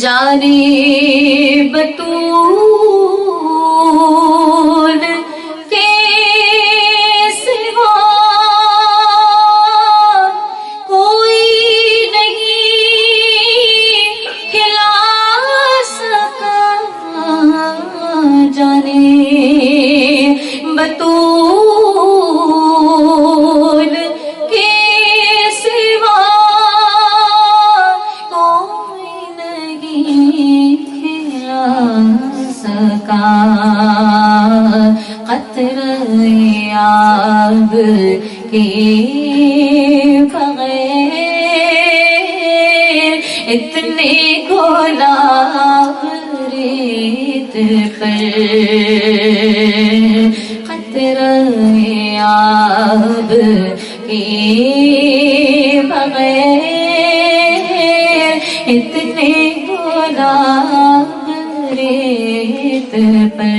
جانے بطول کے سوا کوئی نہیں کھلا سکا، جانے بطول کے سوا کوئی نہیں کھلا سکا، قطرہ آب کے بغیر اتنے گلاب ریت پر، قطرہ آب کے بغیر اتنے گلاب ریت پر